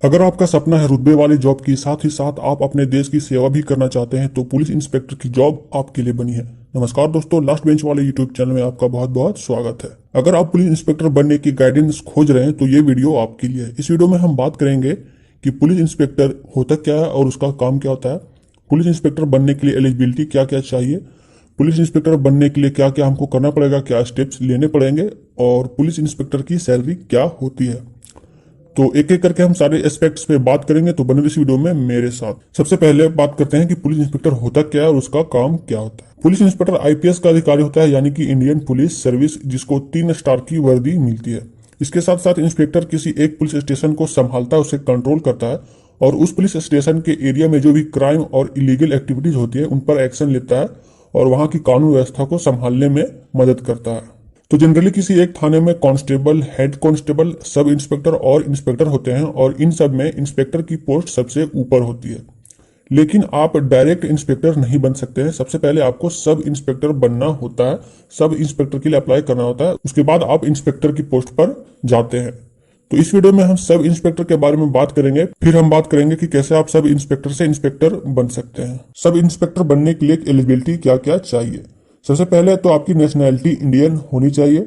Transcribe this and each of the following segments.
अगर आपका सपना है रुतबे वाली जॉब की, साथ ही साथ आप अपने देश की सेवा भी करना चाहते हैं, तो पुलिस इंस्पेक्टर की जॉब आपके लिए बनी है। नमस्कार दोस्तों, लास्ट बेंच वाले यूट्यूब चैनल में आपका बहुत बहुत स्वागत है। अगर आप पुलिस इंस्पेक्टर बनने की गाइडेंस खोज रहे हैं तो ये वीडियो आपके लिए है। इस वीडियो में हम बात करेंगे कि पुलिस इंस्पेक्टर होता क्या है और उसका काम क्या होता है, पुलिस इंस्पेक्टर बनने के लिए एलिजिबिलिटी क्या क्या चाहिए, पुलिस इंस्पेक्टर बनने के लिए क्या क्या हमको करना पड़ेगा, क्या स्टेप्स लेने पड़ेंगे, और पुलिस इंस्पेक्टर की सैलरी क्या होती है। तो एक एक करके हम सारे एस्पेक्ट्स पे बात करेंगे, तो बने इस वीडियो में मेरे साथ। सबसे पहले बात करते हैं कि पुलिस इंस्पेक्टर होता क्या है और उसका काम क्या होता है। पुलिस इंस्पेक्टर आईपीएस का अधिकारी होता है, यानी कि इंडियन पुलिस सर्विस, जिसको 3 स्टार की वर्दी मिलती है। इसके साथ साथ इंस्पेक्टर किसी एक पुलिस स्टेशन को संभालता है, उसे कंट्रोल करता है और उस पुलिस स्टेशन के एरिया में जो भी क्राइम और इलीगल एक्टिविटीज होती है उन पर एक्शन लेता है और वहां की कानून व्यवस्था को संभालने में मदद करता है। तो जनरली किसी एक थाने में constable, head constable, sub inspector और इंस्पेक्टर होते हैं और इन सब में इंस्पेक्टर की पोस्ट सबसे ऊपर होती है। लेकिन आप डायरेक्ट इंस्पेक्टर नहीं बन सकते हैं। सबसे पहले आपको सब इंस्पेक्टर बनना होता है, सब इंस्पेक्टर के लिए अप्लाई करना होता है, उसके बाद आप इंस्पेक्टर की पोस्ट पर जाते हैं। तो इस वीडियो में हम सब इंस्पेक्टर के बारे में बात करेंगे, फिर हम बात करेंगे कि कैसे आप सब इंस्पेक्टर से इंस्पेक्टर बन सकते हैं। सब इंस्पेक्टर बनने के लिए एलिजिबिलिटी क्या क्या चाहिए। सबसे पहले तो आपकी नेशनैलिटी इंडियन होनी चाहिए।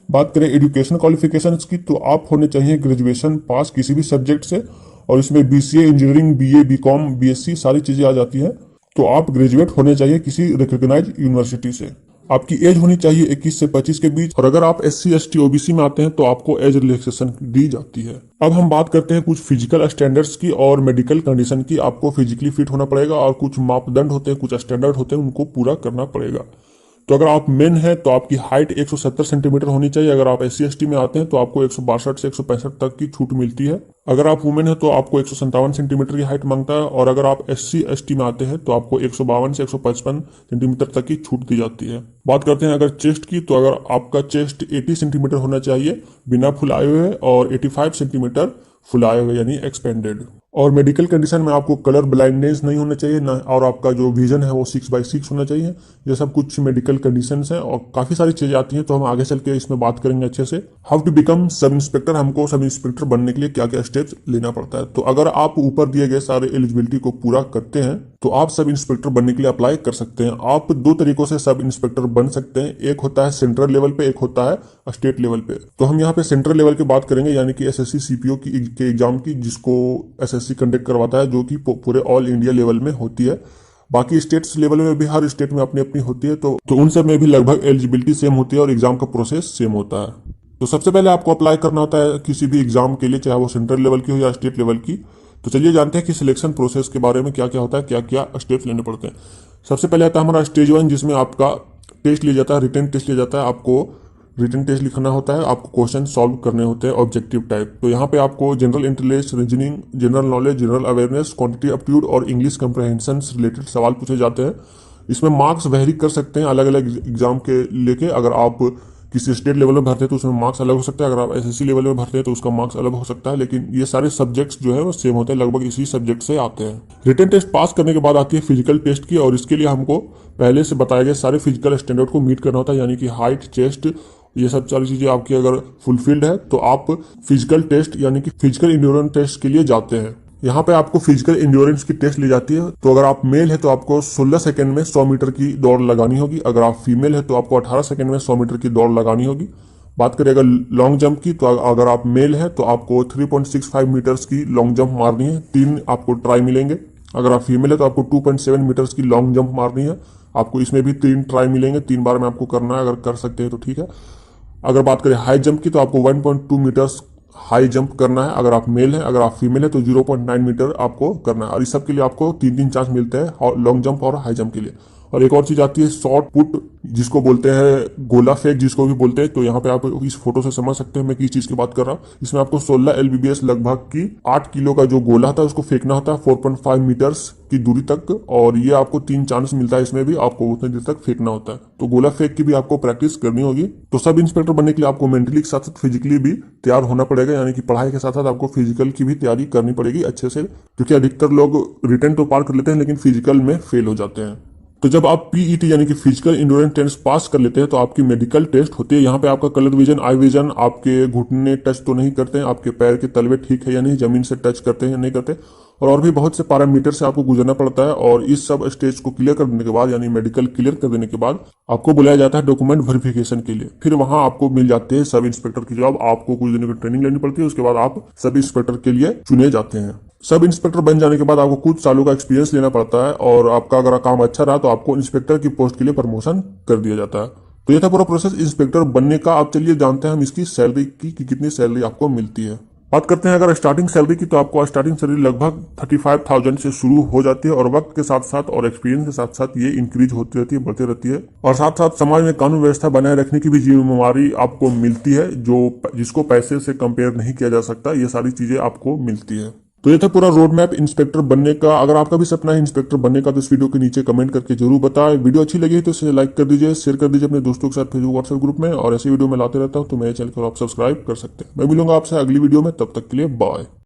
बात करें एजुकेशन क्वालिफिकेशंस की, तो आप होने चाहिए ग्रेजुएशन पास किसी भी सब्जेक्ट से, और इसमें BCA, engineering, BA, BCom, BSc सारी चीजें आ जाती हैं। तो आप ग्रेजुएट होने चाहिए किसी रिकॉग्नाइज्ड यूनिवर्सिटी से। आपकी एज होनी चाहिए 21 से 25 के बीच, और अगर आप एससी, एसटी, ओबीसी में आते हैं तो आपको एज रिलैक्सेशन दी जाती है। अब हम बात करते हैं कुछ फिजिकल स्टैंडर्ड्स की और मेडिकल कंडीशन की। आपको फिजिकली फिट होना पड़ेगा और कुछ मापदंड होते हैं, कुछ स्टैंडर्ड होते हैं, उनको पूरा करना पड़ेगा। तो अगर आप मेन हैं तो आपकी हाइट 170 सेंटीमीटर होनी चाहिए। अगर आप एससी एसटी में आते हैं तो आपको 162 से 165 तक की छूट मिलती है। अगर आप वुमेन है तो आपको 157 सेंटीमीटर की हाइट मांगता है, और अगर आप एससी एसटी में आते हैं तो आपको 152 से 155 सेंटीमीटर तक की छूट दी जाती है। बात करते हैं अगर चेस्ट की, तो अगर आपका चेस्ट 80 सेंटीमीटर होना चाहिए बिना फुलाए हुए, और 85 सेंटीमीटर फुलाए हुए यानी एक्सपेंडेड। और मेडिकल कंडीशन में आपको कलर ब्लाइंडनेस नहीं होना चाहिए ना, और आपका जो विजन है वो 6/6 होना चाहिए। ये सब कुछ मेडिकल कंडीशंस हैं और काफी सारी चीजें आती हैं, तो हम आगे चल के इसमें बात करेंगे अच्छे से। How to become sub inspector, हमको सब इंस्पेक्टर बनने के लिए क्या क्या स्टेप्स लेना पड़ता है। तो अगर आप ऊपर दिए गए सारे एलिजिबिलिटी को पूरा करते हैं तो आप सब इंस्पेक्टर बनने के लिए अप्लाई कर सकते हैं। आप 2 तरीकों से सब इंस्पेक्टर बन सकते हैं, एक होता है सेंट्रल लेवल पे, एक होता है स्टेट लेवल पे। तो हम यहाँ पे सेंट्रल लेवल की बात करेंगे, यानी कि एसएससी सीपीओ के एग्जाम की, जिसको एसएससी कंडक्ट करवाता है, जो कि पूरे ऑल इंडिया लेवल में होती है। बाकी स्टेट्स लेवल में भी हर स्टेट में अपनी अपनी होती है, तो उन सब में भी लगभग एलिजिबिलिटी सेम होती है और एग्जाम का प्रोसेस सेम होता है। तो सबसे पहले आपको अप्लाई करना होता है किसी भी एग्जाम के लिए, चाहे वो सेंट्रल लेवल की हो या स्टेट लेवल की। तो चलिए जानते हैं कि सिलेक्शन प्रोसेस के बारे में क्या क्या होता है, क्या क्या स्टेप्स लेने पड़ते हैं। सबसे पहले आता है हमारा स्टेज 1, जिसमें आपका टेस्ट लिया जाता है, रिटन टेस्ट लिया जाता है। आपको रिटन टेस्ट लिखना होता है, आपको क्वेश्चन सॉल्व करने होते हैं ऑब्जेक्टिव टाइप। तो यहाँ पे आपको general intelligence, reasoning, general knowledge, general awareness, quantity aptitude और इंग्लिश कंप्रहेंशन रिलेटेड सवाल पूछे जाते हैं। इसमें मार्क्स वेरी कर सकते हैं अलग अलग एग्जाम के लेके। अगर आप किसी स्टेट लेवल में भरते हैं तो उसमें मार्क्स अलग हो सकता है, अगर आप एसएससी लेवल में भरते हैं तो उसका मार्क्स अलग हो सकता है, लेकिन ये सारे सब्जेक्ट्स जो है वो सेम होते हैं, लगभग इसी सब्जेक्ट से आते हैं। रिटन टेस्ट पास करने के बाद आती है फिजिकल टेस्ट की, और इसके लिए हमको पहले से बताए गए सारे फिजिकल स्टैंडर्ड को मीट करना होता है, यानी कि हाइट, चेस्ट, ये सब सारी चीजें आपकी अगर फुलफिल्ड है तो आप फिजिकल टेस्ट यानी कि फिजिकल इंड्योरेंस टेस्ट के लिए जाते हैं। यहाँ पे आपको फिजिकल इंड्योरेंस की टेस्ट ली जाती है। तो अगर आप मेल है तो आपको 16 सेकंड में 100 मीटर की दौड़ लगानी होगी। अगर आप फीमेल है तो आपको 18 सेकंड में 100 मीटर की दौड़ लगानी होगी। बात करें अगर लॉन्ग जंप की, तो अगर आप मेल है तो आपको 3.65 मीटर्स की लॉन्ग जंप मारनी है, 3 आपको ट्राई मिलेंगे। अगर आप फीमेल है तो आपको 2.7 मीटर्स की लॉन्ग जंप मारनी है, आपको इसमें भी 3 ट्राई मिलेंगे, 3 बार में आपको करना है। अगर कर सकते हैं तो ठीक है। अगर बात करें हाई जंप की, तो आपको 1.2 मीटर्स हाई जंप करना है, अगर आप मेल है। अगर आप फीमेल है तो 0.9 मीटर आपको करना है, और इस सब के लिए आपको 3 चांस मिलते हैं, लॉन्ग जंप और हाई जंप के लिए। और एक और चीज आती है शॉर्ट पुट, जिसको बोलते हैं गोला फेंक, जिसको भी बोलते हैं। तो यहाँ पे आप इस फोटो से समझ सकते हैं मैं किस चीज की बात कर रहा हूँ। इसमें आपको 16 एलबीबीएस लगभग की 8 किलो का जो गोला होता है उसको फेंकना होता है 4.5 मीटर्स की दूरी तक, और ये आपको 3 चांस मिलता है, इसमें भी आपको उतनी देर तक फेंकना होता है। तो गोला फेंक की भी आपको प्रैक्टिस करनी होगी। तो सब इंस्पेक्टर बनने के लिए आपको मेंटली के साथ साथ फिजिकली भी तैयार होना पड़ेगा, यानी कि पढ़ाई के साथ साथ आपको फिजिकल की भी तैयारी करनी पड़ेगी अच्छे से, क्योंकि अधिकतर लोग रिटन तो पार कर लेते हैं लेकिन फिजिकल में फेल हो जाते हैं। तो जब आप पीईटी यानी कि फिजिकल इंड्योरेंस टेस्ट पास कर लेते हैं तो आपकी मेडिकल टेस्ट होती है। यहाँ पे आपका कलर विजन, आई विजन, आपके घुटने टच तो नहीं करते हैं, आपके पैर के तलवे ठीक है या नहीं, जमीन से टच करते हैं या नहीं करते, और भी बहुत से पैरामीटर से आपको गुजरना पड़ता है। और इस सब स्टेज को क्लियर कर देने के बाद यानी मेडिकल क्लियर कर देने के बाद आपको बुलाया जाता है डॉक्यूमेंट वेरिफिकेशन के लिए। फिर वहां आपको मिल जाते हैं सब इंस्पेक्टर की जॉब। आपको कुछ दिनों की ट्रेनिंग लेनी पड़ती है, उसके बाद आप सब इंस्पेक्टर के लिए चुने जाते हैं। सब इंस्पेक्टर बन जाने के बाद आपको कुछ सालों का एक्सपीरियंस लेना पड़ता है, और आपका अगर काम अच्छा रहा तो आपको इंस्पेक्टर की पोस्ट के लिए प्रमोशन कर दिया जाता है। तो ये था पूरा प्रोसेस इंस्पेक्टर बनने का। अब चलिए जानते हैं हम इसकी सैलरी की कि कितनी सैलरी आपको मिलती है। बात करते हैं अगर स्टार्टिंग सैलरी की, तो आपको स्टार्टिंग सैलरी लगभग 35,000 से शुरू हो जाती है, और वक्त के साथ साथ और एक्सपीरियंस के साथ साथ ये इंक्रीज होती रहती है, बढ़ती रहती है। और साथ साथ समाज में कानून व्यवस्था बनाए रखने की भी जिम्मेवारी आपको मिलती है, जो जिसको पैसे से कंपेयर नहीं किया जा सकता। ये सारी चीजें आपको मिलती है। तो ये था पूरा रोड मैप इंस्पेक्टर बनने का। अगर आपका भी सपना है इंस्पेक्टर बनने का तो इस वीडियो के नीचे कमेंट करके जरूर बताएं। वीडियो अच्छी लगी तो इसे लाइक कर दीजिए, शेयर कर दीजिए अपने दोस्तों के साथ फेसबुक व्हाट्सएप ग्रुप में। और ऐसी वीडियो मैं लाते रहता हूं तो मेरे चैनल को आप सब्सक्राइब कर सकते हैं। मैं मिलूंगा आपसे अगली वीडियो में, तब तक के लिए बाय।